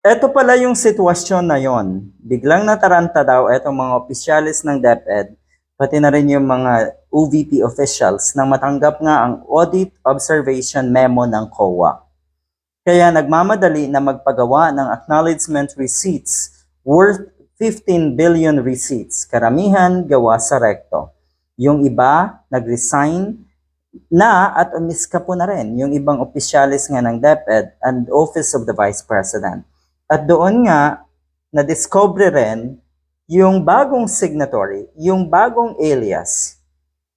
Eto pala yung sitwasyon na yon. Biglang nataranta daw etong mga opisyalis ng DepEd, pati na rin yung mga OVP officials na matanggap nga ang Audit Observation Memo ng COA. Kaya nagmamadali na magpagawa ng acknowledgement receipts worth 15 billion receipts, karamihan gawa sa rekto. Yung iba, nag-resign na at umiska po na rin yung ibang opisyalis nga ng DepEd and Office of the Vice President. At doon nga, na-discover rin yung bagong signatory, yung bagong alias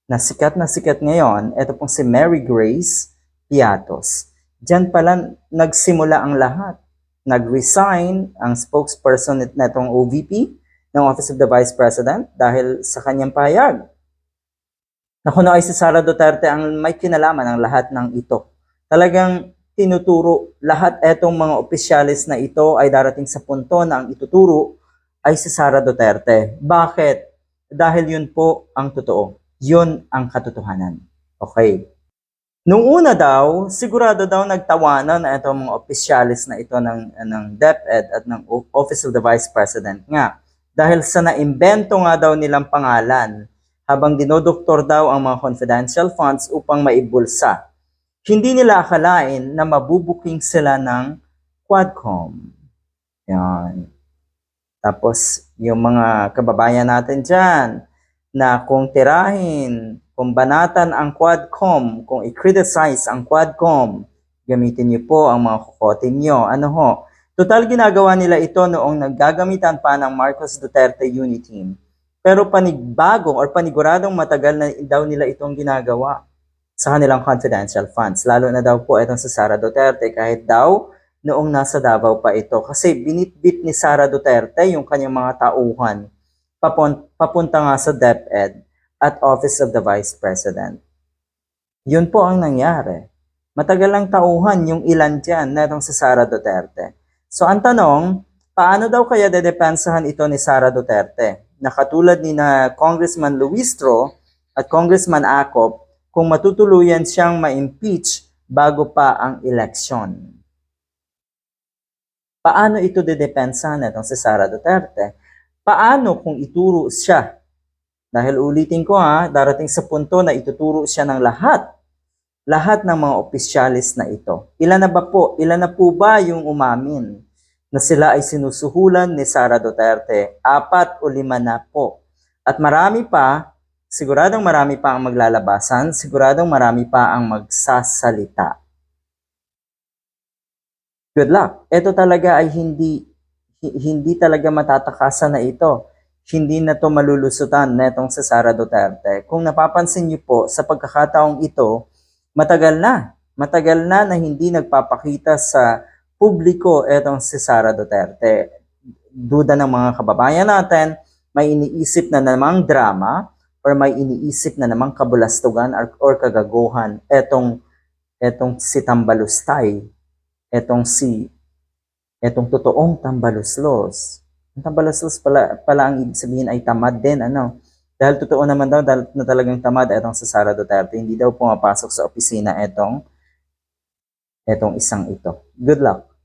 na sikat ngayon, ito pong si Mary Grace Piatos. Diyan pala nagsimula ang lahat. Nag-resign ang spokesperson na itong OVP ng Office of the Vice President dahil sa kanyang pahayag. Nakuno ay si Sara Duterte ang may kinalaman ng lahat ng ito. Talagang tinuturo lahat etong mga opisyalis na ito ay darating sa punto na ang ituturo ay si Sara Duterte. Bakit? Dahil yun po ang totoo. Yun ang katotohanan. Okay. Nung una daw, sigurado daw nagtawanan na itong mga opisyalis na ito ng DepEd at ng Office of the Vice President nga. Dahil sa naimbento nga daw nilang pangalan habang dinodoktor daw ang mga confidential funds upang maibulsa. Hindi nila akalain na mabubuking sila ng Quadcom. Yan. Tapos, yung mga kababayan natin dyan, na kung tirahin, kung banatan ang Quadcom, kung i-criticize ang Quadcom, gamitin niyo po ang mga kokotin niyo. Ano ho? Total ginagawa nila ito noong naggagamitan pa ng Marcos Duterte Unity Team. Pero panigbago or paniguradong matagal na daw nila itong ginagawa sa kanilang confidential funds. Lalo na daw po itong sa Sara Duterte kahit daw noong nasa Davao pa ito. Kasi binitbit ni Sara Duterte yung kanyang mga tauhan papunta nga sa DepEd at Office of the Vice President. Yun po ang nangyari. Matagal lang tauhan yung ilan dyan na itong sa Sara Duterte. So ang tanong, paano daw kaya dedepensahan ito ni Sara Duterte? Na katulad ni na Congressman Luistro at Congressman Acop, kung matutuluyan siyang ma-impeach bago pa ang eleksyon. Paano ito dedepensahan itong si Sara Duterte? Paano kung ituro siya? Dahil ulitin ko darating sa punto na ituturo siya ng lahat ng mga opisyalis na ito. Ilan na po ba yung umamin na sila ay sinusuhulan ni Sara Duterte? 4 o 5 na po. At marami pa, siguradong marami pa ang maglalabasan, siguradong marami pa ang magsasalita. Good luck. Ito talaga ay hindi talaga matatakasan na ito. Hindi na to malulusutan na itong sa Sara Duterte. Kung napapansin niyo po, sa pagkakataong ito, matagal na hindi nagpapakita sa publiko itong si Sara Duterte. Duda ng mga kababayan natin, may iniisip na namang drama or may iniisip na namang kabulastugan or kagaguhan etong si Tambalustay, etong totoong Tambaluslos. Ang Tambaluslos pala ang ibig sabihin ay tamad din, Dahil totoo naman daw na talagang tamad etong si Sara Duterte, hindi daw pumapasok sa opisina etong isang ito. Good luck.